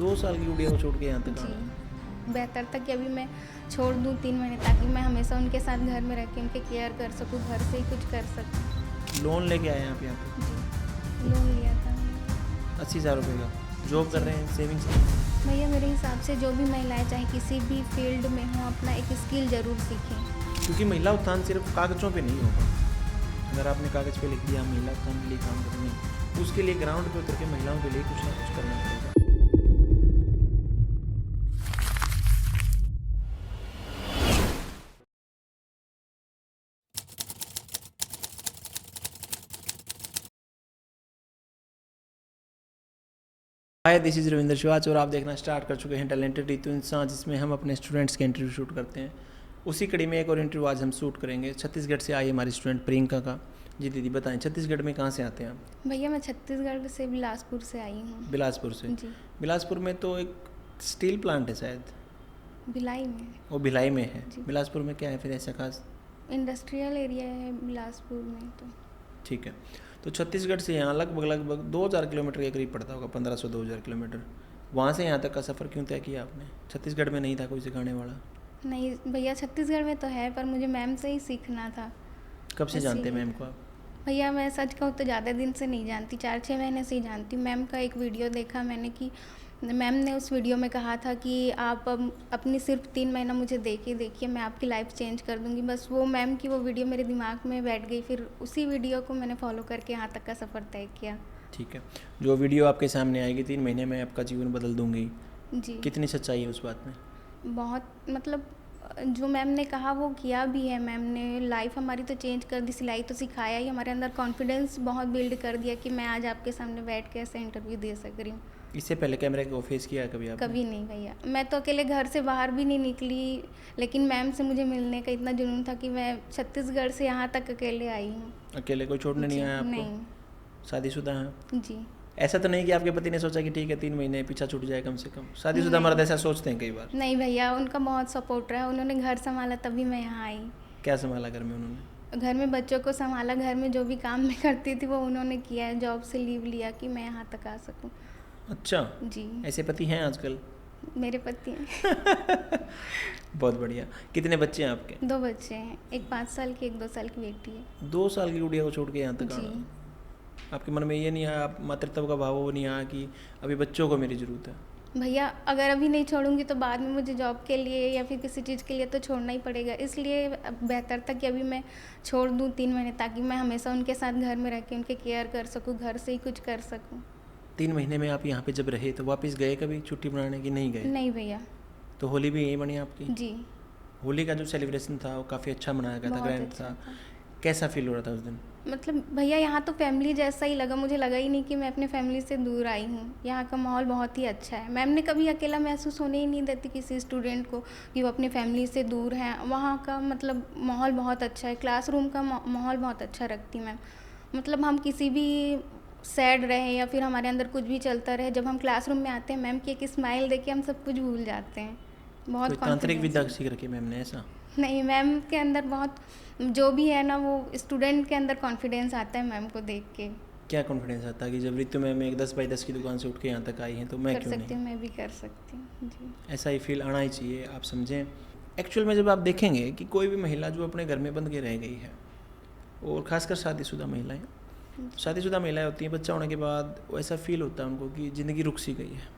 2 साल की गुड़िया को छोड़ के यहाँ तक आ जी। रहे हैं। बेहतर था कि अभी मैं छोड़ दूँ 3 महीने, ताकि मैं हमेशा उनके साथ घर में रह के उनके केयर कर सकूँ, घर से ही कुछ कर सकूँ। लोन लेके आए हैं आप यहाँ पे जी, लोन लिया था मैंने। 80,000 रुपये का। जॉब कर रहे हैं, सेविंग्स? भैया मेरे हिसाब से जो भी महिलाएं चाहे किसी भी फील्ड में हों, अपना एक स्किल ज़रूर सीखें। क्योंकि महिला उत्थान सिर्फ कागज़ों पे नहीं होगा। अगर आपने कागज़ पे लिख दिया महिला उत्थान के लिए काम करेंगे, उसके लिए ग्राउंड पे उतर के महिलाओं के लिए कुछ ना कुछ करना पड़ेगा। हाय, दिस इज़ रविंद्र शिवाच और आप देखना स्टार्ट कर चुके हैं टैलेंटेड रितु इंसान, जिसमें हम अपने स्टूडेंट्स के इंटरव्यू शूट करते हैं। उसी कड़ी में एक और इंटरव्यू आज हम शूट करेंगे। छत्तीसगढ़ से आई हमारी स्टूडेंट प्रियंका का। जी दीदी बताएं, छत्तीसगढ़ में कहाँ से आते हैं आप? भैया मैं छत्तीसगढ़ से बिलासपुर से आई हूँ। बिलासपुर से। जी, बिलासपुर में तो एक स्टील प्लांट है शायद, भिलाई में। वो भिलाई में है। जी। बिलासपुर में क्या है फिर ऐसा खास? इंडस्ट्रियल एरिया है बिलासपुर में तो। ठीक है, तो छत्तीसगढ़ से यहाँ लगभग 2,000 किलोमीटर के करीब पड़ता होगा, 1500-2,000 किलोमीटर। वहाँ से यहाँ तक का सफ़र क्यों तय किया आपने? छत्तीसगढ़ में नहीं था कोई सिखाने वाला? नहीं भैया, छत्तीसगढ़ में तो है, पर मुझे मैम से ही सीखना था। कब से जानते हैं इसीलिए। मैम को आप? भैया मैं सच कहूँ तो ज़्यादा दिन से नहीं जानती, 4-6 महीने से ही जानती हूँ। मैम का एक वीडियो देखा मैंने कि मैम ने उस वीडियो में कहा था कि आप अपनी सिर्फ 3 महीना मुझे देखिए, मैं आपकी लाइफ चेंज कर दूँगी। बस वो मैम की वो वीडियो मेरे दिमाग में बैठ गई, फिर उसी वीडियो को मैंने फॉलो करके यहाँ तक का सफ़र तय किया। ठीक है, जो वीडियो आपके सामने आएगी 3 महीने में आपका जीवन बदल दूंगी, जी, कितनी सच्चाई है उस बात में? बहुत मतलब जो मैम ने कहा वो किया भी है। मैम ने लाइफ हमारी तो चेंज कर दी, सिलाई तो सिखाया ही, हमारे अंदर कॉन्फिडेंस बहुत बिल्ड कर दिया कि मैं आज आपके सामने बैठ के ऐसे इंटरव्यू दे सक रही हूँ। इससे पहले कैमरे को फेस किया है कभी आपने? कभी नहीं भैया, मैं तो अकेले घर से बाहर भी नहीं निकली, लेकिन मैम से मुझे मिलने का इतना जुनून था कि मैं छत्तीसगढ़ से यहाँ तक अकेले आई हूँ। अकेले कोई छोड़ने नहीं जी, आया आपको? नहीं। शादीशुदा हैं? जी, ऐसा तो नहीं कि आपके पति ने सोचा कि ठीक है 3 महीने पीछा छूट जाए कम से कम? शादीशुदा नहीं। मर्द ऐसा सोचते हैं कई बार। नहीं भैया, उनका बहुत सपोर्ट रहा, उन्होंने घर संभाला तभी मैं यहाँ आई। क्या संभाला घर में उन्होंने? घर में बच्चों को संभाला, घर में जो भी काम मैं करती थी वो उन्होंने किया है, जॉब से लीव लिया कि मैं यहाँ तक आ सकूँ। अच्छा, जी, ऐसे पति हैं आजकल? मेरे पति हैं। बहुत बढ़िया। कितने बच्चे हैं आपके? 2 बच्चे हैं, एक 5 साल की, एक 2 साल की बेटी है। 2 साल की गुड़िया को छोड़ के यहाँ तक जी। आना? आपके मन में ये नहीं आया, आप मातृत्व का भाव वो नहीं आया कि अभी बच्चों को मेरी ज़रूरत है? भैया अगर अभी नहीं छोड़ूंगी तो बाद में मुझे जॉब के लिए या फिर किसी चीज़ के लिए तो छोड़ना ही पड़ेगा, इसलिए अब बेहतर था कि अभी मैं छोड़ दूँ 3 महीने, ताकि मैं हमेशा उनके साथ घर में रह के उनके केयर कर सकूँ, घर से ही कुछ कर सकूँ। 3 महीने में आप यहाँ पे जब रहे तो वापस गए कभी छुट्टी मनाने की? नहीं गए? नहीं भैया। तो होली भी यहीं बनी आपकी? जी, होली का जो सेलिब्रेशन था वो काफ़ी अच्छा मनाया गया था, बहुत ग्रैंड अच्छा था। था। कैसा फील हो रहा था उस दिन? मतलब भैया यहाँ तो फैमिली जैसा ही लगा, मुझे लगा ही नहीं कि मैं अपने फैमिली से दूर आई हूँ। यहाँ का माहौल बहुत ही अच्छा है। मैम ने कभी अकेला महसूस होने ही नहीं देती किसी स्टूडेंट को कि वो अपनी फैमिली से दूर हैं। वहाँ का मतलब माहौल बहुत अच्छा है, क्लासरूम का माहौल बहुत अच्छा रखती मैम। मतलब हम किसी भी सैड रहे या फिर हमारे अंदर कुछ भी चलता रहे, जब हम क्लासरूम में आते हैं मैम की एक स्माइल देख के हम सब कुछ भूल जाते हैं। बहुत कोई तांत्रिक confidence विद्या है। सीख रखी मैम ने ऐसा? नहीं, मैम के अंदर बहुत जो भी है ना, वो स्टूडेंट के अंदर कॉन्फिडेंस आता है मैम को देख के। क्या कॉन्फिडेंस आता है कि जब ऋतु मैम एक 10x10 की दुकान से उठ के यहाँ तक आई हैं तो मैं कर क्यों सकती नहीं? हूँ, मैं भी कर सकती हूँ। जी, ऐसा ही फील आना ही चाहिए, आप समझें। एक्चुअल में जब आप देखेंगे कि कोई भी महिला जो अपने घर में बंद के रह गई है, और ख़ासकर शादीशुदा महिलाएं, शादीशुदा महिलाएं होती हैं, बच्चा होने के बाद वो ऐसा फील होता है उनको कि ज़िंदगी रुक सी गई है,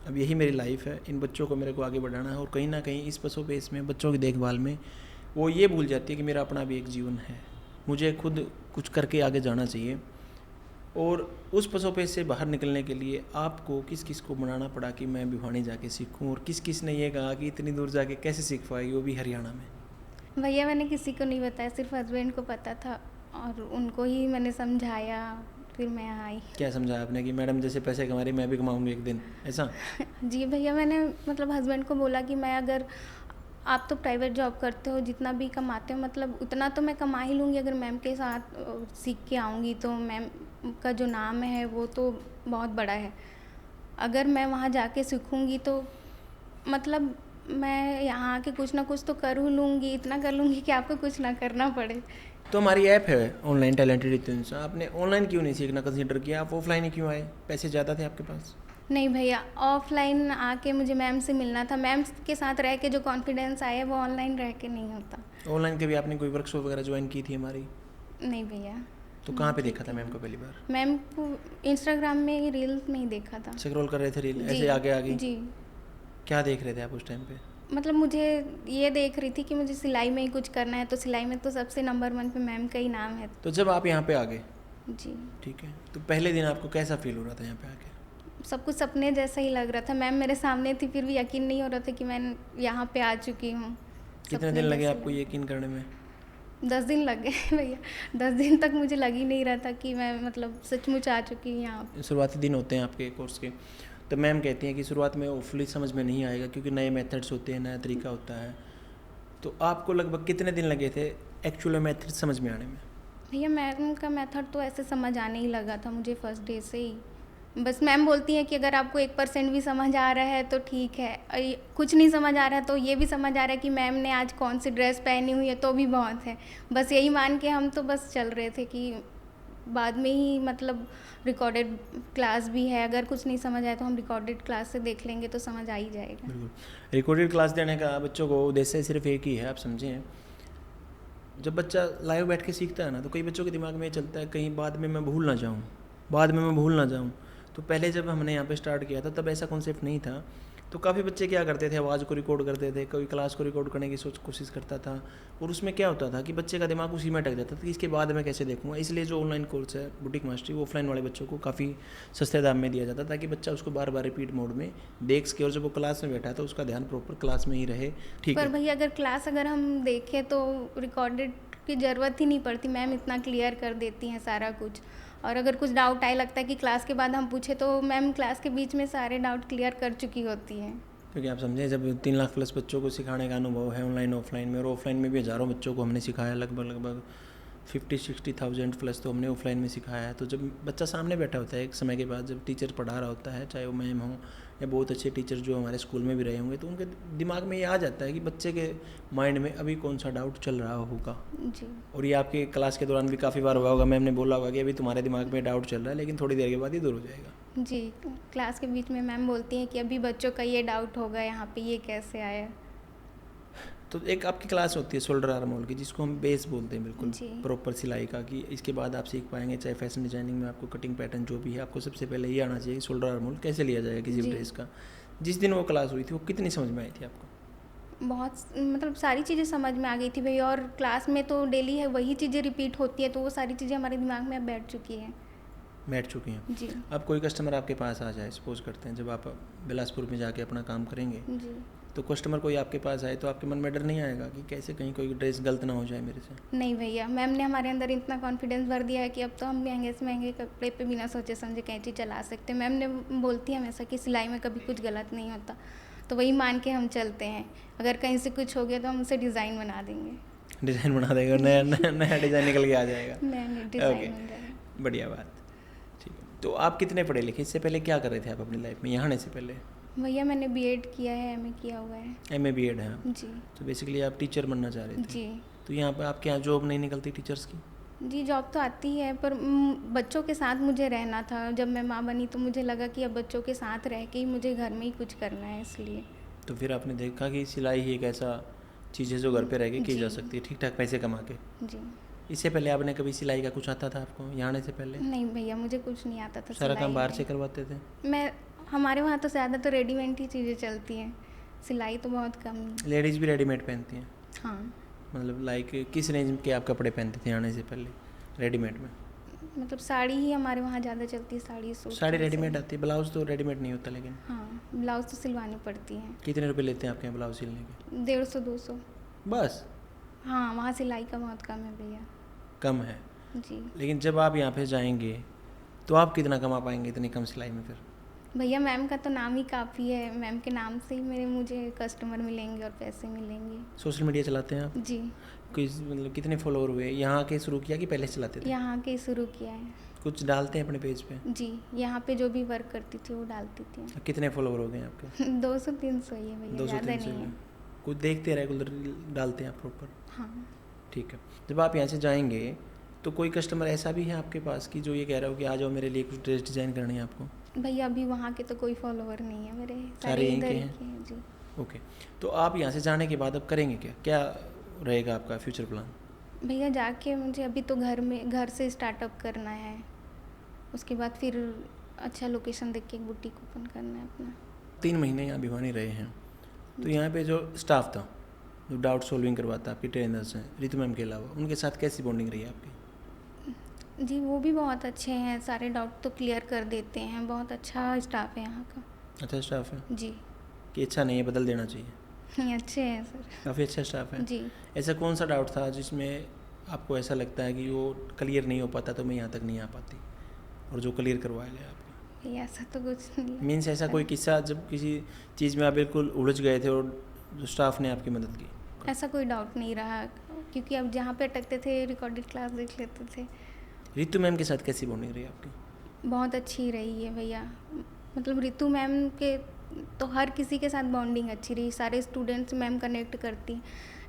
अब यही मेरी लाइफ है, इन बच्चों को मेरे को आगे बढ़ाना है। और कहीं ना कहीं इस पसोपेश में, बच्चों की देखभाल में वो ये भूल जाती है कि मेरा अपना भी एक जीवन है, मुझे खुद कुछ करके आगे जाना चाहिए। और उस पसोपेश से बाहर निकलने के लिए आपको किस किस को मनाना पड़ा कि मैं भिवानी जाके सीखूं, और किस किस ने ये कहा कि इतनी दूर जाके कैसे सीख पाएगी, वो भी हरियाणा में? भैया मैंने किसी को नहीं बताया, सिर्फ हस्बैंड को पता था और उनको ही मैंने समझाया, फिर मैं यहाँ आई। क्या समझा आपने कि मैडम जैसे पैसे कमा रही मैं भी कमाऊंगी एक दिन, ऐसा? जी भैया, मैंने मतलब हस्बैंड को बोला कि मैं अगर आप तो प्राइवेट जॉब करते हो, जितना भी कमाते हो मतलब उतना तो मैं कमा ही लूँगी, अगर मैम के साथ सीख के आऊँगी तो मैम का जो नाम है वो तो बहुत बड़ा है। अगर मैं वहाँ जाके सीखूँगी तो मतलब मैं यहाँ आके कुछ ना कुछ तो कर ही लूँगी, इतना कर लूँगी कि आपको कुछ ना करना पड़े। तो हमारी ऐप है ऑनलाइन टैलेंटेड रितु इंसान, आपने ऑनलाइन क्यों नहीं सीखना कंसीडर किया? आप ऑफलाइन ही क्यों आए? पैसे ज़्यादा थे आपके पास? नहीं भैया, ऑफलाइन आके मुझे मैम से मिलना था। मैम के साथ रह के जो कॉन्फिडेंस आया वो ऑनलाइन रह के नहीं होता। ऑनलाइन कभी आपने कोई वर्कशॉप वगैरह ज्वाइन की थी हमारी? नहीं भैया। तो कहाँ पे देखा था मैम को पहली बार? मैम को इंस्टाग्राम में ही, रील्स में ही देखा था। स्क्रॉल कर रहे थे रील, जी, ऐसे आगे आगे? जी। क्या देख रहे थे आप उस टाइम पे? मतलब मुझे ये देख रही थी कि मुझे सिलाई में ही कुछ करना है, तो सिलाई में तो सबसे नंबर 1 पे मैम का ही नाम है। तो जब आप यहाँ पे आ गए, जी, ठीक है, तो पहले दिन आपको कैसा फील हो रहा था यहाँ पे आके? सब कुछ सपने जैसा ही लग रहा था। मैम मेरे सामने थी, फिर भी यकीन नहीं हो रहा था कि मैं यहाँ पे आ चुकी हूँ। कितने दिन लगे आपको यकीन करने में? 10 दिन लग गए भैया। 10 दिन तक मुझे लग ही नहीं रहा था कि मैं मतलब सचमुच आ चुकी हूँ यहाँ पे। शुरुआती दिन होते हैं आपके कोर्स के, तो मैम कहती हैं कि शुरुआत में फुली समझ में नहीं आएगा क्योंकि नए मेथड्स होते हैं, नया तरीका होता है। तो आपको लगभग कितने दिन लगे थे एक्चुअल मेथड समझ में आने में? भैया मैम का मेथड तो ऐसे समझ आने ही लगा था मुझे फर्स्ट डे से ही। बस मैम बोलती हैं कि अगर आपको 1% भी समझ आ रहा है तो ठीक है, और कुछ नहीं समझ आ रहा है तो ये भी समझ आ रहा है कि मैम ने आज कौन सी ड्रेस पहनी हुई है तो भी बहुत है। बस यही मान के हम तो बस चल रहे थे कि बाद में ही मतलब रिकॉर्डेड क्लास भी है, अगर कुछ नहीं समझ आए तो हम रिकॉर्डेड क्लास से देख लेंगे तो समझ आ ही जाएगा। बिल्कुल। रिकॉर्डेड क्लास देने का बच्चों को उद्देश्य सिर्फ एक ही है, आप समझें। जब बच्चा लाइव बैठ के सीखता है ना, तो कई बच्चों के दिमाग में ये चलता है कहीं बाद में मैं भूल ना जाऊँ, बाद में मैं भूल ना जाऊँ। तो पहले जब हमने यहाँ पे स्टार्ट किया था तब ऐसा कॉन्सेप्ट नहीं था। तो काफ़ी बच्चे क्या करते थे, आवाज़ को रिकॉर्ड करते थे, कोई क्लास को रिकॉर्ड करने की कोशिश करता था, और उसमें क्या होता था कि बच्चे का दिमाग उसी में अटक जाता था कि इसके बाद मैं कैसे देखूंगा। इसलिए जो ऑनलाइन कोर्स है बुटीक मास्टरी, वो ऑफलाइन वाले बच्चों को काफ़ी सस्ते दाम में दिया जाता था ताकि बच्चा उसको बार बार रिपीट मोड में देख सके, और जब वो क्लास में बैठा है तो उसका ध्यान प्रॉपर क्लास में ही रहे। ठीक पर है, भैया अगर क्लास अगर हम देखें तो रिकॉर्डेड की ज़रूरत ही नहीं पड़ती। मैम इतना क्लियर कर देती हैं सारा कुछ, और अगर कुछ डाउट आए लगता है कि क्लास के बाद हम पूछे तो मैम क्लास के बीच में सारे डाउट क्लियर कर चुकी होती हैं। क्योंकि आप समझें जब 3 लाख प्लस बच्चों को सिखाने का अनुभव है ऑनलाइन ऑफलाइन में, और ऑफलाइन में भी हज़ारों बच्चों को हमने सिखाया, लगभग 50-60,000 प्लस तो हमने ऑफलाइन में सिखाया है। तो जब बच्चा सामने बैठा होता है एक समय के बाद, जब टीचर पढ़ा रहा होता है, चाहे वो मैम हो या बहुत अच्छे टीचर जो हमारे स्कूल में भी रहे होंगे, तो उनके दिमाग में ये आ जाता है कि बच्चे के माइंड में अभी कौन सा डाउट चल रहा होगा। जी, और ये आपके क्लास के दौरान भी काफ़ी बार हुआ होगा, मैम ने बोला होगा कि अभी तुम्हारे दिमाग में डाउट चल रहा है, लेकिन थोड़ी देर के बाद ही दूर हो जाएगा। जी। क्लास के बीच में मैम बोलती हैं कि अभी बच्चों का ये डाउट होगा, यहाँ पे ये कैसे आया। तो एक आपकी क्लास होती है शोल्डर आर्म होल की, जिसको हम बेस बोलते हैं, बिल्कुल जी। प्रॉपर सिलाई का, कि इसके बाद आप सीख पाएंगे चाहे फैशन डिजाइनिंग में आपको कटिंग पैटर्न जो भी है, आपको सबसे पहले ये आना चाहिए शोल्डर आर्म होल कैसे लिया जाएगा किसी भी जी। ड्रेस का। जिस दिन वो क्लास हुई थी वो कितनी समझ में आई थी आपको? बहुत मतलब सारी चीज़ें समझ में आ गई थी भैया, और क्लास में तो डेली है वही चीज़ें रिपीट होती है, तो वो सारी चीज़ें हमारे दिमाग में अब बैठ चुकी हैं। बैठ चुकी हैं। जी, अब कोई कस्टमर आपके पास आ जाए, सपोज करते हैं जब आप बिलासपुर में जाके अपना काम करेंगे, जी। तो कस्टमर कोई आपके पास आए तो आपके मन में डर नहीं आएगा कि कैसे कहीं कोई ड्रेस गलत ना हो जाए मेरे से? नहीं भैया, मैम ने हमारे अंदर इतना कॉन्फिडेंस भर दिया है कि अब तो हम महंगे से महंगे कपड़े पे बिना सोचे समझे कैंची चला सकते हैं। मैम ने बोलती है हमेशा कि सिलाई में कभी कुछ गलत नहीं होता, तो वही मान के हम चलते हैं। अगर कहीं से कुछ हो गया तो हम उसे डिज़ाइन बना देंगे। डिज़ाइन बना देगा, नया नया नया डिज़ाइन निकल के आ जाएगा। नया डिज़ाइन बन जाएगा। बढ़िया बात। ठीक है, तो आप कितने पढ़े लिखे? इससे पहले क्या कर रहे थे आप अपनी लाइफ में, यहाँ आने से पहले? भैया मैंने बीएड किया है, एमए किया हुआ है। एमए बीएड है आप? जी, तो बेसिकली आप टीचर बनना चाह रहे थे। जी। तो यहाँ पे आपके यहाँ जॉब नहीं निकलती टीचर्स की? जी, जॉब तो आती है, पर बच्चों के साथ मुझे रहना था। जब मैं माँ बनी तो मुझे लगा कि अब बच्चों के साथ रह के ही मुझे घर में ही कुछ करना है, इसलिए। तो फिर आपने देखा कि सिलाई ही एक ऐसा चीज़ है जो घर पे रह के की जी। जा सकती है ठीक ठाक पैसे कमा के। जी। इससे पहले आपने कभी सिलाई का कुछ आता था आपको यहाँ आने से पहले? नहीं भैया, मुझे कुछ नहीं आता था सारा काम सिलाई बाहर में। से करवाते थे? मैं हमारे वहाँ तो ज़्यादा तो रेडीमेड ही चीज़ें चलती हैं, सिलाई तो बहुत कम ही। लेडीज़ भी रेडीमेड पहनती हैं? हाँ, मतलब लाइक किस रेंज के आप कपड़े पहनते थे आने से पहले रेडीमेड में? मतलब साड़ी ही हमारे वहाँ ज़्यादा चलती है, साड़ी सूट। साड़ी जैसे। रेडीमेड आती है, ब्लाउज तो रेडीमेड नहीं होता लेकिन? हाँ, ब्लाउज तो सिलवानी पड़ती हैं। कितने रुपए लेते हैं आपके यहाँ ब्लाउज सिलने के? 150-200। बस? हाँ, वहाँ सिलाई का बहुत कम है भैया। कम है? जी लेकिन जब आप यहाँ पे जाएंगे तो आप कितना कमा पाएंगे इतनी कम सिलाई में फिर? भैया मैम का तो नाम ही काफ़ी है, मैम के नाम से ही मुझे कस्टमर मिलेंगे और पैसे मिलेंगे। सोशल मीडिया चलाते हैं आप? जी, कोई मतलब कितने फॉलोअर हुए यहाँ के शुरू किया कि पहले से चलाते थे? यहाँ के शुरू किया है। कुछ डालते हैं अपने पेज पे? जी, यहाँ पे जो भी वर्क करती थी वो डालती थी। कितने फॉलोअर हो गए आपके? 200-300 ही है भैया, ज़्यादा 200-300 नहीं है। कुछ देखते हैं रेगुलर डालते हैं आप प्रॉपर? हाँ, ठीक है। जब आप यहाँ से जाएंगे तो कोई कस्टमर ऐसा भी है आपके पास कि जो ये कह रहा हो कि आ जाओ मेरे लिए कुछ ड्रेस डिज़ाइन करनी है आपको? भैया अभी वहाँ के तो कोई फॉलोवर नहीं है मेरे, सारे सारे यहीं इधर के ही हैं? के हैं जी। ओके, तो आप यहाँ से जाने के बाद अब करेंगे क्या, क्या रहेगा आपका फ्यूचर प्लान? भैया जाके मुझे अभी तो घर से स्टार्टअप करना है, उसके बाद फिर अच्छा लोकेशन देख के एक बुटीक ओपन करना है अपना। 3 महीने यहाँ भिवानी रहे हैं, तो यहाँ पे जो स्टाफ था जो डाउट सॉल्विंग करवाता, आपके ट्रेनर्स हैं रितु मैम के अलावा, उनके साथ कैसी बॉन्डिंग रही है आपकी? जी वो भी बहुत अच्छे हैं, सारे डाउट तो क्लियर कर देते हैं, बहुत अच्छा स्टाफ है यहाँ का। अच्छा स्टाफ है जी कि अच्छा नहीं है, बदल देना चाहिए? नहीं, अच्छे हैं सर। काफ़ी अच्छा स्टाफ है। जी ऐसा कौन सा डाउट था जिसमें आपको ऐसा लगता है कि वो क्लियर नहीं हो पाता तो मैं यहाँ तक नहीं आ पाती, और जो क्लियर करवाया गया आपको? भैया ऐसा तो कुछ नहीं मीन्स ऐसा कोई किस्सा जब किसी चीज़ में आप बिल्कुल उलझ गए थे और जो स्टाफ ने आपकी मदद की? ऐसा कोई डाउट नहीं रहा, क्योंकि अब जहाँ पे अटकते थे रिकॉर्डेड क्लास देख लेते थे। रितु मैम के साथ कैसी बॉन्डिंग रही आपकी? बहुत अच्छी रही है भैया, मतलब रितु मैम के तो हर किसी के साथ बॉन्डिंग अच्छी रही, सारे स्टूडेंट्स मैम कनेक्ट करती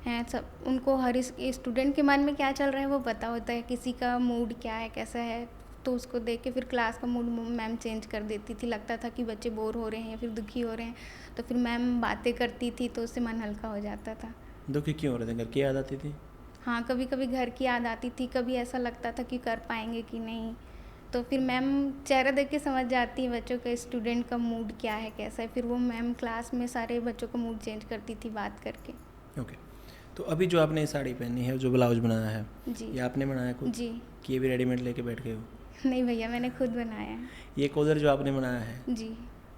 हैं, सब उनको हर स्टूडेंट के मन में क्या चल रहा है वो पता होता है, किसी का मूड क्या है कैसा है, तो उसको देख के फिर क्लास का मूड मैम चेंज कर देती थी। लगता था कि बच्चे बोर हो रहे हैं या फिर दुखी हो रहे हैं, तो फिर मैम बातें करती थी तो उससे मन हल्का हो जाता था। दुखी क्यों हो रहे थे, घर की याद आती थी? हाँ, कभी कभी घर की याद आती थी, कभी ऐसा लगता था कि कर पाएंगे कि नहीं, तो फिर मैम चेहरा देख के समझ जाती है बच्चों का, स्टूडेंट का मूड क्या है कैसा है, फिर वो मैम क्लास में सारे बच्चों का मूड चेंज करती थी बात करके। ओके, तो अभी जो आपने साड़ी पहनी है, जो ब्लाउज बनाया है, जी ये आपने बनाया खुद जी कि ये भी रेडीमेड लेके बैठ गए हो? नहीं भैया, मैंने खुद बनाया है। ये कॉलर जो आपने बनाया है, जी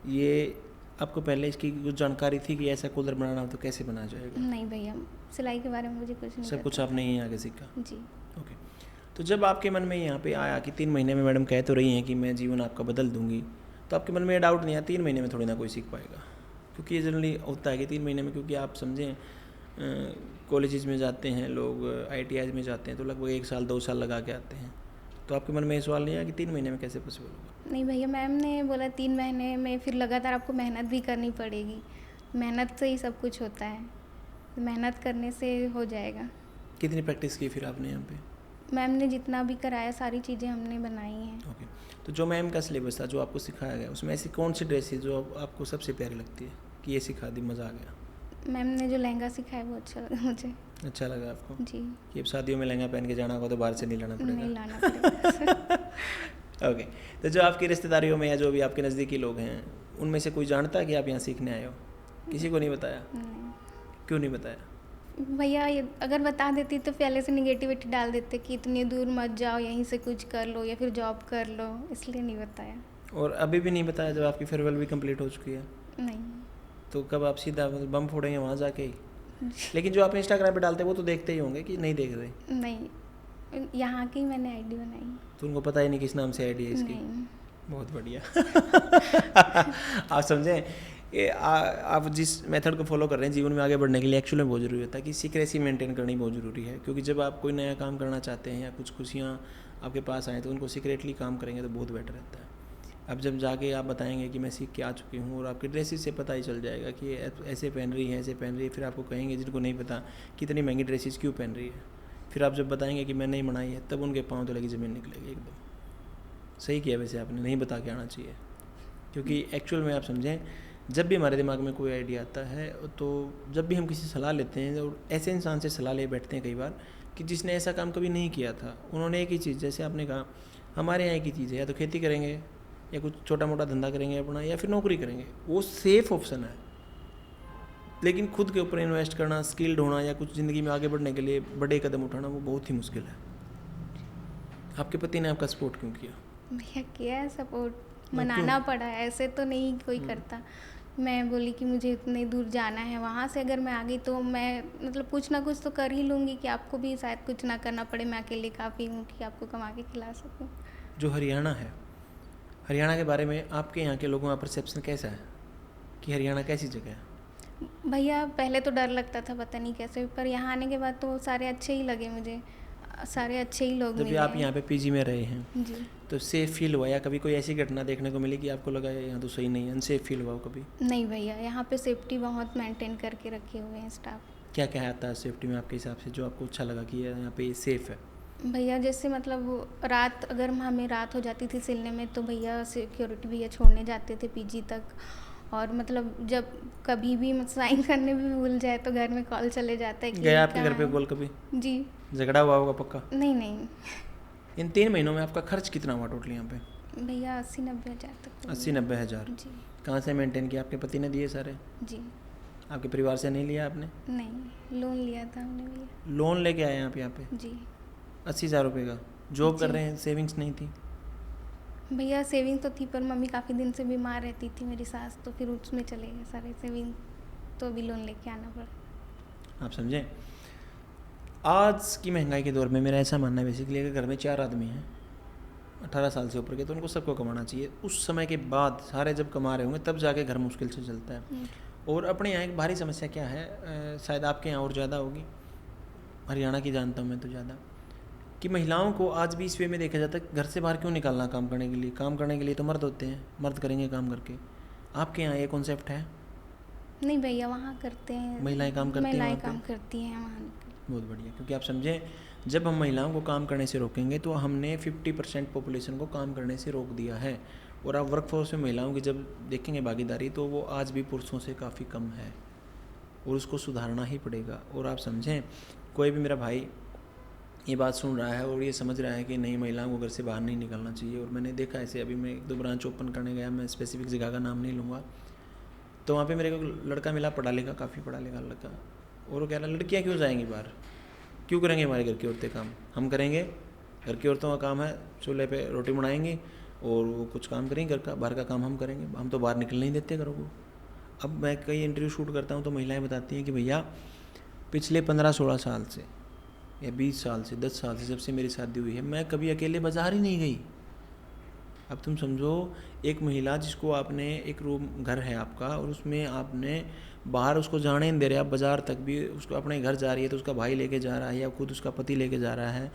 ये आपको पहले इसकी कुछ जानकारी थी कि ऐसा कूलर बनाना हो तो कैसे बनाया जाएगा? नहीं भैया, सिलाई के बारे में मुझे कुछ नहीं सब कुछ पता आपने यहीं आके सीखा? था। जी ओके, तो जब आपके मन में यहाँ पे आया कि 3 महीने में मैडम कह तो रही हैं कि मैं जीवन आपका बदल दूंगी, तो आपके मन में ये डाउट नहीं आया 3 महीने में थोड़ी ना कोई सीख पाएगा? क्योंकि ये जनरली होता है कि 3 महीने में, क्योंकि आप समझें कॉलेजेस में जाते हैं लोग, ITI में जाते हैं तो लगभग 1 साल 2 साल लगा के आते हैं, तो आपके मन में ये सवाल नहीं आया कि 3 महीने में कैसे पॉसिबल होगा? नहीं भैया, मैम ने बोला 3 महीने में फिर लगातार आपको मेहनत भी करनी पड़ेगी, मेहनत से ही सब कुछ होता है, मेहनत करने से हो जाएगा। कितनी प्रैक्टिस की फिर आपने यहाँ पे? मैम ने जितना भी कराया सारी चीज़ें हमने बनाई हैं। ओके, तो जो मैम का सिलेबस था, जो आपको सिखाया गया, उसमें ऐसी कौन सी ड्रेस है जो आपको सबसे प्यारी लगती है कि ये सिखा दी, मज़ा आ गया? मैम ने जो लहंगा सिखाया वो अच्छा लगा मुझे। अच्छा लगा आपको जी कि अब शादियों में लहंगा पहन के जाना होगा तो बाहर से नहीं लाना नहीं पड़ेगा? लाना पड़ेगा। ओके, तो जो आपकी रिश्तेदारियों में या जो भी आपके नज़दीकी लोग हैं, उनमें से कोई जानता है कि आप यहाँ सीखने आए हो? किसी को नहीं बताया? नहीं क्यों नहीं बताया? भैया, ये अगर बता देती तो पहले से निगेटिविटी डाल देते कि इतनी दूर मत जाओ, यहीं से कुछ कर लो या फिर जॉब कर लो, इसलिए नहीं बताया। और अभी भी नहीं बताया जब आपकी फेयरवेल भी कंप्लीट हो चुकी है? नहीं तो कब आप सीधा बम फोड़ेंगे वहाँ जाके ही? लेकिन जो आप इंस्टाग्राम पे डालते हैं वो तो देखते ही होंगे कि नहीं देख रहे? नहीं, यहाँ की मैंने आईडी बनाई। तो उनको पता ही नहीं किस नाम से आईडी है इसकी? नहीं बहुत बढ़िया। आप समझें, ये आप जिस मेथड को फॉलो कर रहे हैं जीवन में आगे बढ़ने के लिए, एक्चुअली में बहुत ज़रूरी होता है कि सीक्रेसी मेंटेन करनी बहुत ज़रूरी है, क्योंकि जब आप कोई नया काम करना चाहते हैं या कुछ खुशियाँ आपके पास आए तो उनको सीक्रेटली काम करेंगे तो बहुत बेटर रहता है। अब जब जाके आप बताएंगे कि मैं सीख के आ चुकी हूँ, और आपके ड्रेसेस से पता ही चल जाएगा कि ये ऐसे पहन रही है, ऐसे पहन रही है, फिर आपको कहेंगे जिनको नहीं पता कितनी महंगी ड्रेसेस क्यों पहन रही है, फिर आप जब बताएंगे कि मैं नहीं बनाई है, तब उनके पाँव तो लगी ज़मीन निकलेगी एकदम। सही किया वैसे आपने, नहीं बता के आना चाहिए, क्योंकि एक्चुअल में आप समझें, जब भी हमारे दिमाग में कोई आइडिया आता है, तो जब भी हम किसी सलाह लेते हैं, और ऐसे इंसान से सलाह ले बैठते हैं कई बार कि जिसने ऐसा काम कभी नहीं किया था, उन्होंने एक ही चीज़, जैसे आपने कहा हमारे यहाँ एक ही चीज़ है, या तो खेती करेंगे या कुछ छोटा मोटा धंधा करेंगे अपना, या फिर नौकरी करेंगे, वो सेफ ऑप्शन है। लेकिन खुद के ऊपर इन्वेस्ट करना, स्किल्ड होना, या कुछ ज़िंदगी में आगे बढ़ने के लिए बड़े कदम उठाना, वो बहुत ही मुश्किल है। आपके पति ने आपका सपोर्ट क्यों किया? भैया किया है सपोर्ट, मनाना पड़ा है, ऐसे तो नहीं कोई करता। मैं बोली कि मुझे इतने दूर जाना है, वहाँ से अगर मैं आ गई तो मैं मतलब कुछ ना कुछ तो कर ही लूँगी कि आपको भी शायद कुछ ना करना पड़े, मैं अकेले काफ़ी हूँ कि आपको कमा के खिला सकूँ। जो हरियाणा है, हरियाणा के बारे में आपके यहाँ के लोगों का परसेप्शन कैसा है कि हरियाणा कैसी जगह है? भैया पहले तो डर लगता था, पता नहीं कैसे, पर यहाँ आने के बाद तो सारे अच्छे ही लगे मुझे, सारे अच्छे ही लोग जब भी मिले आप हैं। यहाँ पे पीजी में रहे हैं जी तो सेफ फील हुआ, या कभी कोई ऐसी घटना देखने को मिली कि आपको लगा यहाँ तो सही नहीं है, अनसेफ फील हुआ हो कभी? नहीं भैया, यहाँ पे सेफ्टी बहुत मेंटेन करके रखे हुए हैं स्टाफ। क्या क्या आता है सेफ्टी में आपके हिसाब से जो आपको अच्छा लगा कि यहाँ पे सेफ है? भैया जैसे मतलब वो रात, अगर हमें रात हो जाती थी सिलने में तो भैया सिक्योरिटी भैया छोड़ने जाते थे पीजी तक। और मतलब जब कभी भी साइन करने भी भूल जाए तो घर में कॉल चले जाता है कि गया आपके घर कहाँ पे है? कॉल कभी? जी। झगड़ा हुआ होगा पक्का। नहीं नहीं इन 3 महीनों में आपका खर्च कितना हुआ टोटल यहाँ पे? भैया 80-90 हज़ार तक हो 80-90 हज़ार। गया। जी। कहाँ से मेंटेन किया? आपके पति ने दिए सारे? जी। आपके परिवार से नहीं लिया आपने? नहीं, लोन लिया था हमने भैया। लोन लेके आए आप यहाँ पे जी। 80,000 रुपये का? जॉब कर जी। रहे हैं, सेविंग्स नहीं थी? भैया सेविंग तो थी पर मम्मी काफ़ी दिन से बीमार रहती थी मेरी सास, तो फिर उसमें चले गए सारे सेविंग, तो अभी लोन लेके आना पड़ा। आप समझें, आज की महंगाई के दौर में मेरा ऐसा मानना है बेसिकली, अगर घर में 4 आदमी हैं 18 साल से ऊपर के, तो उनको सबको कमाना चाहिए। उस समय के बाद सारे जब कमा रहे होंगे तब जाके घर मुश्किल से चलता है। और अपने यहाँ एक भारी समस्या क्या है, शायद आपके यहाँ और ज़्यादा होगी, हरियाणा की जानता हूँ मैं तो ज़्यादा, कि महिलाओं को आज भी इस वे में देखा जाता है घर से बाहर क्यों निकालना काम करने के लिए? काम करने के लिए तो मर्द होते हैं, मर्द करेंगे काम करके। आपके यहाँ ये कॉन्सेप्ट है? नहीं भैया, वहाँ करते हैं, महिलाएं काम करती हैं महिलाएं वहाँ पे? काम करती हैं वहाँ। बहुत बढ़िया, क्योंकि आप समझें, जब हम महिलाओं को काम करने से रोकेंगे तो हमने 50% पॉपुलेशन को काम करने से रोक दिया है। और आप वर्कफोर्स में महिलाओं की जब देखेंगे भागीदारी, तो वो आज भी पुरुषों से काफ़ी कम है और उसको सुधारना ही पड़ेगा। और आप समझें, कोई भी मेरा भाई ये बात सुन रहा है और ये समझ रहा है कि नहीं, महिलाओं को घर से बाहर नहीं निकलना चाहिए, और मैंने देखा ऐसे, अभी मैं 1-2 ब्रांच ओपन करने गया, मैं स्पेसिफिक जगह का नाम नहीं लूँगा, तो वहाँ पे मेरे को लड़का मिला, पढ़ा लिखा, काफ़ी पढ़ा लिखा लड़का, और वो कह रहा लड़कियाँ क्यों जाएंगी बाहर, क्यों करेंगे हमारे घर की औरतें काम, हम करेंगे। घर की औरतों का काम है चूल्हे पे रोटी बनाएंगी और वो कुछ काम करेंगे घर का, बाहर का काम हम करेंगे, हम तो बाहर निकलने नहीं देते घरों को। अब मैं कई इंटरव्यू शूट करता हूँ तो महिलाएं बताती हैं कि भैया पिछले 15-16 साल से या 20 साल से 10 साल से जब से मेरी शादी हुई है, मैं कभी अकेले बाजार ही नहीं गई। अब तुम समझो, एक महिला जिसको आपने, एक रूम घर है आपका और उसमें आपने बाहर उसको जाने नहीं दे रहे, आप बाज़ार तक भी उसको, अपने घर जा रही है तो उसका भाई लेके जा रहा है या खुद उसका पति लेके जा रहा है,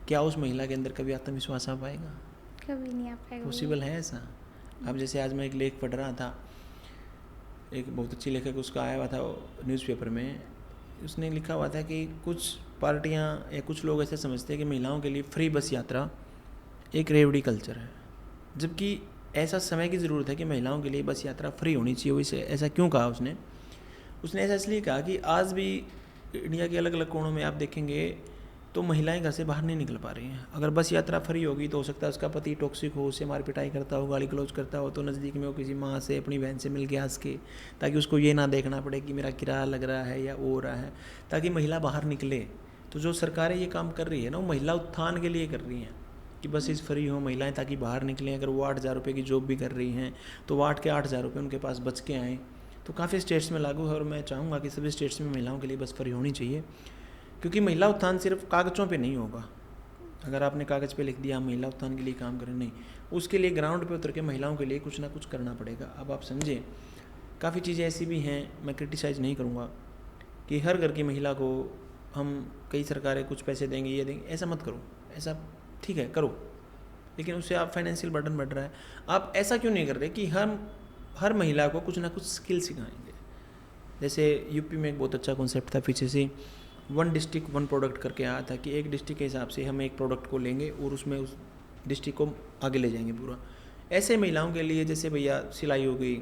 क्या उस महिला के अंदर कभी आत्मविश्वास आ पाएगा? कभी नहीं आ पाएगा। पॉसिबल है ऐसा? अब जैसे आज मैं एक लेख पढ़ रहा था, एक बहुत अच्छी लेखक उसका आया हुआ था न्यूज़पेपर में, उसने लिखा हुआ था कि कुछ पार्टियां या कुछ लोग ऐसे समझते हैं कि महिलाओं के लिए फ्री बस यात्रा एक रेवड़ी कल्चर है, जबकि ऐसा समय की ज़रूरत है कि महिलाओं के लिए बस यात्रा फ्री होनी चाहिए। वैसे ऐसा क्यों कहा उसने ऐसा इसलिए कहा कि आज भी इंडिया के अलग अलग कोणों में आप देखेंगे तो महिलाएं घर से बाहर नहीं निकल पा रही हैं। अगर बस यात्रा फ्री होगी तो हो सकता है उसका पति टॉक्सिक हो, उससे मार पिटाई करता हो, गाली गलौज करता हो, तो नज़दीक में वो किसी माँ से, अपनी बहन से मिल के हंस के, ताकि उसको ये ना देखना पड़े कि मेरा किराया लग रहा है या वो हो रहा है, ताकि महिला बाहर निकले। तो जो सरकारें ये काम कर रही है ना, वो महिला उत्थान के लिए कर रही हैं कि बसेस फ्री हो, महिलाएं ताकि बाहर निकलें। अगर वो 8,000 रुपये की जॉब भी कर रही हैं तो वो 8 के 8,000 रुपये उनके पास बच के आएँ। तो काफ़ी स्टेट्स में लागू है और मैं चाहूँगा कि सभी स्टेट्स में महिलाओं के लिए बस फ्री होनी चाहिए, क्योंकि महिला उत्थान सिर्फ कागज़ों पे नहीं होगा। अगर आपने कागज़ पे लिख दिया महिला उत्थान के लिए काम करें, नहीं, उसके लिए ग्राउंड पे उतर के महिलाओं के लिए कुछ ना कुछ करना पड़ेगा। अब आप समझें, काफ़ी चीज़ें ऐसी भी हैं, मैं क्रिटिसाइज़ नहीं करूँगा कि हर घर की महिला को हम, कई सरकारें कुछ पैसे देंगे, ये देंगे, ऐसा मत करो। ऐसा ठीक है करो, लेकिन उससे आप फाइनेंशियल बर्डन बढ़ रहा है। आप ऐसा क्यों नहीं कर रहे कि हम हर महिला को कुछ ना कुछ स्किल सिखाएंगे। जैसे यूपी में एक बहुत अच्छा कॉन्सेप्ट था पीछे से, 1 डिस्ट्रिक्ट 1 प्रोडक्ट करके आया था कि एक डिस्ट्रिक्ट के हिसाब से हम एक प्रोडक्ट को लेंगे और उसमें उस डिस्ट्रिक्ट को आगे ले जाएंगे पूरा। ऐसे महिलाओं के लिए, जैसे भैया सिलाई हो गई,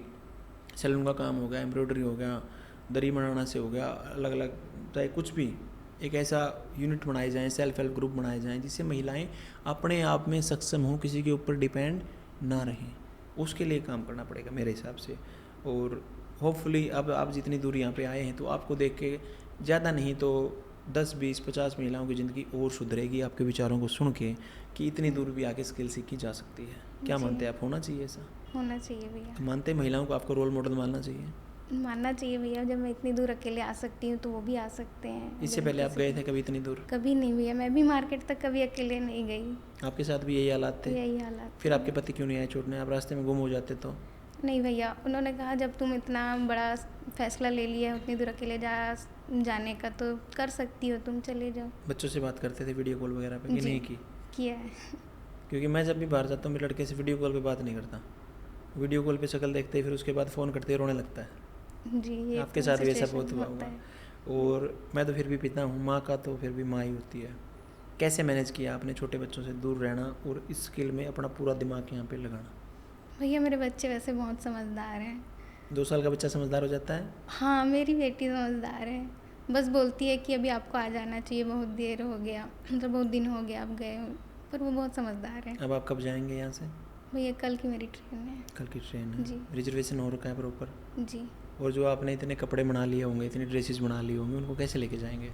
सैलून का काम हो गया, एम्ब्रॉयडरी हो गया, दरी बनाना से हो गया, अलग अलग चाहे कुछ भी, एक ऐसा यूनिट बनाए जाएँ, सेल्फ हेल्प ग्रुप बनाए जाएँ जिससे महिलाएं अपने आप में सक्षम हों, किसी के ऊपर डिपेंड ना रहें। उसके लिए काम करना पड़ेगा मेरे हिसाब से। और होपफुली अब आप जितनी दूर यहाँ पे आए हैं तो आपको देख के ज़्यादा नहीं तो 10, 20, 50 महिलाओं की ज़िंदगी और सुधरेगी, आपके विचारों को सुन के, कि इतनी दूर भी आके स्किल सीखी जा सकती है। क्या मानते हैं आप, होना चाहिए ऐसा? होना चाहिए भैया। मानते हैं महिलाओं को आपको रोल मॉडल मानना चाहिए? मानना चाहिए भैया, जब मैं इतनी दूर अकेले आ सकती हूँ तो वो भी आ सकते हैं। इससे पहले आप गए थे कभी इतनी दूर? कभी नहीं भैया, मैं भी मार्केट तक कभी अकेले नहीं गई। आपके साथ भी यही हालात थे? यही हालात। फिर आपके पति क्यों नहीं आए छोड़ने? आप रास्ते में गुम हो जाते तो? नहीं भैया, उन्होंने कहा जब तुम इतना बड़ा फैसला ले लिया है उतनी दूर अकेले जाने का, तो कर सकती हो, तुम चले जाओ। बच्चों से बात करते थे वीडियो कॉल वगैरह पे कि नहीं की? किया है। क्योंकि मैं जब भी बाहर जाता हूँ मेरे लड़के से वीडियो कॉल पे बात नहीं करता, वीडियो कॉल पे शक्ल देखते ही फिर उसके बाद फ़ोन करते ही रोने लगता है। जी, ये आपके साथ भी ऐसा बहुत हुआ होगा। और मैं तो फिर भी पिता हूँ, माँ का तो फिर भी माँ ही होती है। कैसे मैनेज किया आपने छोटे बच्चों से दूर रहना और इस स्किल में अपना पूरा दिमाग यहाँ पे लगाना? भैया मेरे बच्चे वैसे बहुत समझदार हैं। 2 साल का बच्चा समझदार हो जाता है? हाँ, मेरी बेटी समझदार है। बस बोलती है कि अभी आपको आ जाना चाहिए, बहुत देर हो गया, मतलब बहुत दिन हो गया आप गए हो, पर वो बहुत समझदार है। अब आप कब जाएंगे यहाँ से? भैया कल की मेरी ट्रेन है। कल की ट्रेन है? जी। रिजर्वेशन हो रखा है प्रॉपर? जी। और जो आपने इतने कपड़े बना लिए होंगे, इतनी ड्रेसेस बना ली होंगी, उनको कैसे लेके जाएंगे?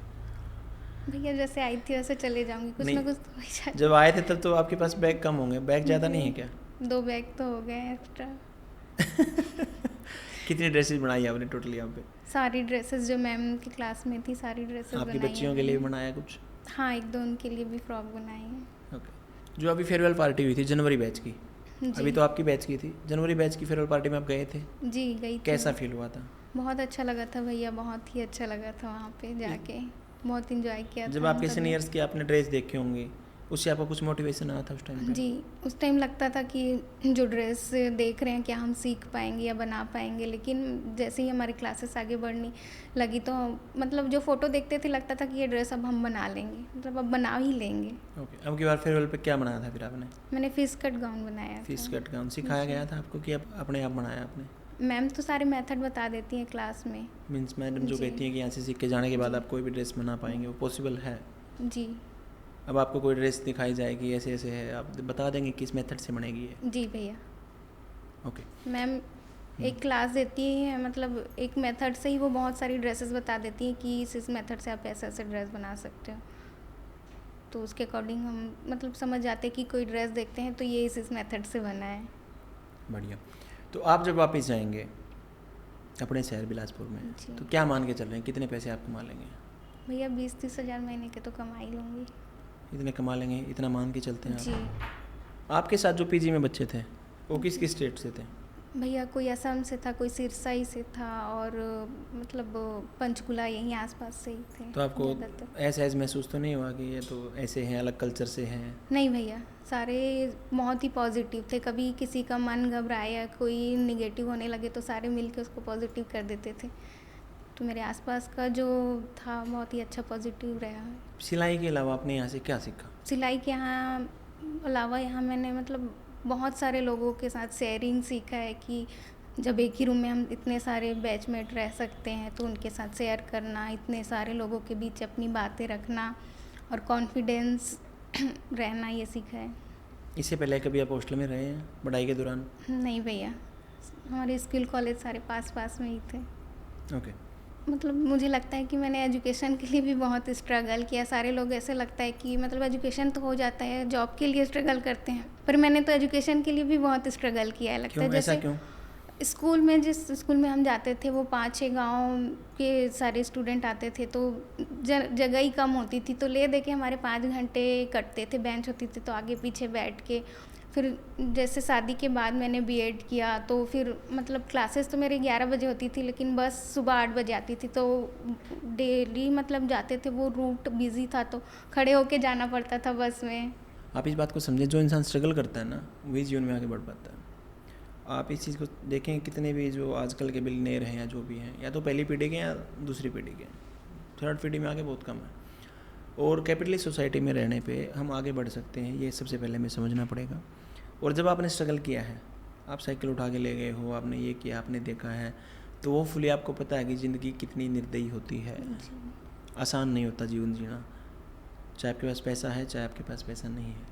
भैया जैसे आई थी वैसे चले जाऊंगी, कुछ नहीं, ना कुछ तो हो ही जाएगा। जब आए थे तब तो आपके पास बैग कम होंगे, बैग ज़्यादा नहीं है क्या? 2 बैग तो हो गए हैं एक्स्ट्रा। कितनी ड्रेसेस बनाई आपने टोटल यहाँ पे? सारी ड्रेसेस जो मैम की क्लास में थी, सारी ड्रेसेस आपकी बनाई बच्चियों हैं के लिए भी मैंने। बनाया कुछ? हाँ, 1-2 उनके लिए भी फ्रॉक बनाई है। ओके। जो अभी फेयरवेल पार्टी हुई थी जनवरी बैच की, जी। अभी तो आपकी बैच की थी, जनवरी बैच की फेयरवेल पार्टी में आप गए थे, जी गई थी। कैसा फील हुआ था? बहुत अच्छा लगा था भैया, बहुत ही अच्छा लगा था वहाँ पे जाके, बहुत इंजॉय किया था जब हम आपके सब ने। सीनियर्स के आपने ड्रेस देखे होंगे, उससे आपको कुछ मोटिवेशन आया था उस टाइम पे? जी, उस टाइम लगता था कि जो ड्रेस देख रहे हैं क्या हम सीख पाएंगे या बना पाएंगे, लेकिन जैसे ही हमारी क्लासेस आगे बढ़नी लगी तो मतलब जो फ़ोटो देखते थे लगता था कि ये ड्रेस अब हम बना लेंगे, मतलब अब बना ही लेंगे। ओके। अब की बार फेयरवेल पे क्या बनाया था फिर आपने? मैंने फिश कट गाउन बनाया था। फिश कट गाउन सिखाया गया था आपको कि आप अपने आप बनाया आपने? मैम तो सारे मेथड बता देती हैं क्लास में। मीन्स मैडम जो जी। कहती हैं कि यहाँ से सीख के जाने के बाद आप कोई भी ड्रेस बना पाएंगे, वो पॉसिबल है? जी। अब आपको कोई ड्रेस दिखाई जाएगी ऐसे ऐसे है, आप बता देंगे किस मेथड से बनेगी ये? जी भैया। ओके। मैम एक क्लास देती है, मतलब एक मेथड से ही वो बहुत सारी ड्रेसेस बता देती हैं कि इस मेथड से आप ऐसे ऐसे ड्रेस बना सकते हो, तो उसके अकॉर्डिंग हम मतलब समझ जाते हैं कि कोई ड्रेस देखते हैं तो ये इस मेथड से बना है। बढ़िया। तो आप जब वापस जाएंगे अपने शहर बिलासपुर में, जी। तो क्या मान के चल रहे हैं कितने पैसे आप कमा लेंगे? भैया 20-30 हज़ार महीने के तो कमा ही लूँगी। इतने कमा लेंगे, इतना मान के चलते हैं जी। आप? आपके साथ जो पीजी में बच्चे थे वो किस किस स्टेट से थे? भैया कोई असम से था, कोई सिरसाई से था और मतलब पंचकुला यहीं आसपास से ही थे। तो आपको ज़्यादातर। ऐसा ऐसा महसूस तो नहीं हुआ कि ये तो ऐसे हैं, अलग कल्चर से हैं? नहीं भैया, सारे बहुत ही पॉजिटिव थे, कभी किसी का मन घबराया कोई निगेटिव होने लगे तो सारे मिलके उसको पॉजिटिव कर देते थे। तो मेरे आसपास का जो था बहुत ही अच्छा पॉजिटिव रहा। सिलाई के अलावा आपने यहाँ से क्या सीखा? सिलाई के यहाँ अलावा यहाँ मैंने मतलब बहुत सारे लोगों के साथ शेयरिंग सीखा है कि जब एक ही रूम में हम इतने सारे बैचमेट रह सकते हैं तो उनके साथ शेयर करना, इतने सारे लोगों के बीच अपनी बातें रखना और कॉन्फिडेंस रहना, ये सीखा है। इससे पहले कभी आप हॉस्टल में रहे हैं पढ़ाई के दौरान? नहीं भैया, हमारे स्कूल कॉलेज सारे पास पास में ही थे। ओके। मतलब मुझे लगता है कि मैंने एजुकेशन के लिए भी बहुत स्ट्रगल किया। सारे लोग ऐसे लगता है कि मतलब एजुकेशन तो हो जाता है, जॉब के लिए स्ट्रगल करते हैं, पर मैंने तो एजुकेशन के लिए भी बहुत स्ट्रगल किया है। लगता क्यों, है ऐसा जैसे क्यों? स्कूल में, जिस स्कूल में हम जाते थे वो 5-6 गांव के सारे स्टूडेंट आते थे, तो जगह ही कम होती थी, तो ले दे के हमारे 5 घंटे कटते थे। बेंच होती थी तो आगे पीछे बैठ के, फिर जैसे शादी के बाद मैंने बीएड किया तो फिर मतलब क्लासेस तो मेरे 11 बजे होती थी, लेकिन बस सुबह 8 बजे आती थी, तो डेली मतलब जाते थे, वो रूट बिजी था तो खड़े होके जाना पड़ता था बस में। आप इस बात को समझें, जो इंसान स्ट्रगल करता है ना वही जीवन में आगे बढ़ पाता है। आप इस चीज़ को देखें, कितने भी जो आजकल के बिलियनेयर हैं या जो भी हैं, या तो पहली पीढ़ी के या दूसरी पीढ़ी के, थर्ड पीढ़ी में आगे बहुत कम है। और कैपिटलिस्ट सोसाइटी में रहने पे हम आगे बढ़ सकते हैं, ये सबसे पहले हमें समझना पड़ेगा। और जब आपने स्ट्रगल किया है, आप साइकिल उठा के ले गए हो, आपने ये किया, आपने देखा है, तो वो फुली आपको पता है कि ज़िंदगी कितनी निर्दयी होती है। आसान नहीं होता जीवन जीना, चाहे आपके पास पैसा है चाहे आपके पास पैसा नहीं है।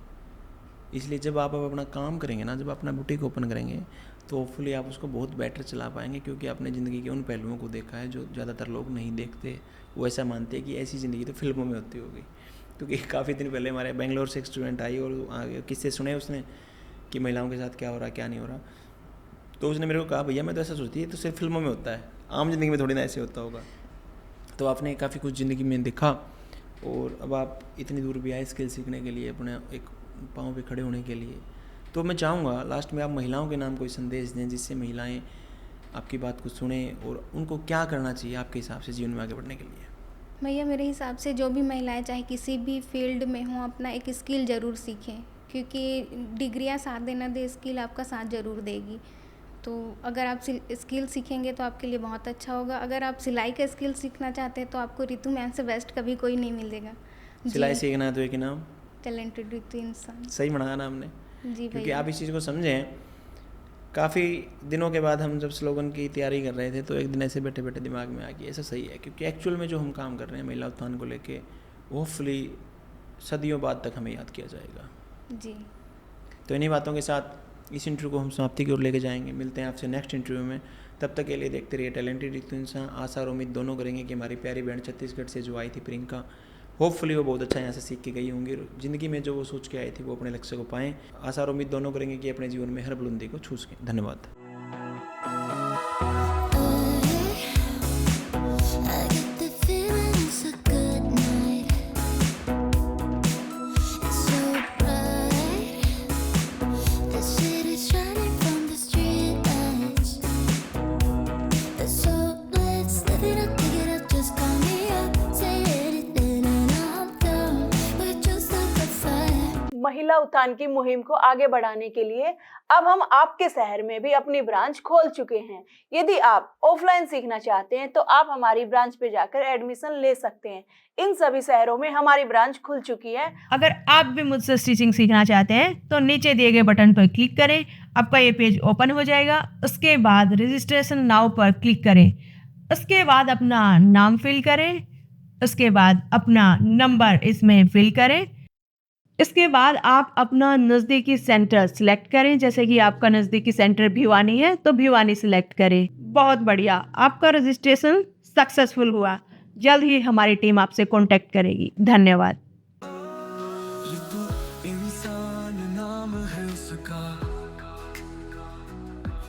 इसलिए जब आप अपना काम करेंगे ना, जब अपना बुटीक ओपन करेंगे, तो होपफुली आप उसको बहुत बेटर चला पाएंगे, क्योंकि आपने ज़िंदगी के उन पहलुओं को देखा है जो ज़्यादातर लोग नहीं देखते। वो ऐसा मानते हैं कि ऐसी ज़िंदगी तो फिल्मों में होती होगी। क्योंकि काफ़ी दिन पहले हमारे बेंगलोर से एक स्टूडेंट आई और आगे किससे सुने उसने कि महिलाओं के साथ क्या हो रहा क्या नहीं हो रहा, तो उसने मेरे को कहा भैया मैं तो ऐसा सोचती है तो सिर्फ फिल्मों में होता है, आम ज़िंदगी में थोड़ी ना ऐसे होता होगा। तो आपने काफ़ी कुछ ज़िंदगी में देखा और अब आप इतनी दूर भी आए स्किल सीखने के लिए, अपने एक पाँव पे खड़े होने के लिए। तो मैं चाहूँगा लास्ट में आप महिलाओं के नाम कोई संदेश दें जिससे महिलाएं आपकी बात को सुनें और उनको क्या करना चाहिए आपके हिसाब से जीवन में आगे बढ़ने के लिए। भैया मेरे हिसाब से जो भी महिलाएं चाहे किसी भी फील्ड में हों, अपना एक स्किल ज़रूर सीखें, क्योंकि डिग्रियां साथ देना दे, स्किल आपका साथ ज़रूर देगी। तो अगर आप स्किल सीखेंगे तो आपके लिए बहुत अच्छा होगा। अगर आप सिलाई का स्किल सीखना चाहते हैं तो आपको रितु मैम से बेस्ट कभी कोई नहीं मिलेगा। सिलाई सीखना है तो एक ही नाम, टैलेंटेड रितु इंसान। सही बनाया ना हमने, जी क्योंकि भैया। आप इस चीज़ को समझें। काफ़ी दिनों के बाद हम जब स्लोगन की तैयारी कर रहे थे तो एक दिन ऐसे बैठे बैठे दिमाग में आ गया ऐसा सही है, क्योंकि एक्चुअल में जो हम काम कर रहे हैं महिला उत्थान को लेके, होपफुली सदियों बाद तक हमें याद किया जाएगा। जी तो इन्हीं बातों के साथ इस इंटरव्यू को हम समाप्ति की ओर लेके जाएंगे। मिलते हैं आपसे नेक्स्ट इंटरव्यू में, तब तक के लिए देखते रहिए टैलेंटेड रितु इंसान। आशा और उम्मीद दोनों करेंगे कि हमारी प्यारी बहन छत्तीसगढ़ से जो आई थी प्रियंका, होपफुली वो बहुत अच्छा यहाँ से सीख के गई होंगी, ज़िंदगी में जो वो सोच के आई थी वो अपने लक्ष्य को पाएँ। आशा और उम्मीद दोनों करेंगे कि अपने जीवन में हर बुलंदी को छू सकें। धन्यवाद। I get the feeling it's a good night. It's so bright. The city's shining from the street lights. So let's live it up, pick it up, just call me up. Say anything and I'm down. We're just like a fire. महिला उत्थान की मुहिम को आगे बढ़ाने के लिए अब हम आपके शहर में भी अपनी ब्रांच खोल चुके हैं। यदि आप ऑफलाइन सीखना चाहते हैं तो आप हमारी ब्रांच पे जाकर एडमिशन ले सकते हैं। इन सभी शहरों में हमारी ब्रांच खुल चुकी है। अगर आप भी मुझसे स्टिचिंग सीखना चाहते हैं तो नीचे दिए गए बटन पर क्लिक करें, आपका ये पेज ओपन हो जाएगा। उसके बाद रजिस्ट्रेशन नाउ पर क्लिक करें, उसके बाद अपना नाम फिल करें, उसके बाद अपना नंबर इसमें फिल करें। इसके बाद आप अपना नज़दीकी सेंटर सिलेक्ट करें, जैसे कि आपका नज़दीकी सेंटर भिवानी है तो भिवानी सिलेक्ट करें। बहुत बढ़िया, आपका रजिस्ट्रेशन सक्सेसफुल हुआ। जल्द ही हमारी टीम आपसे कांटेक्ट करेगी। धन्यवाद।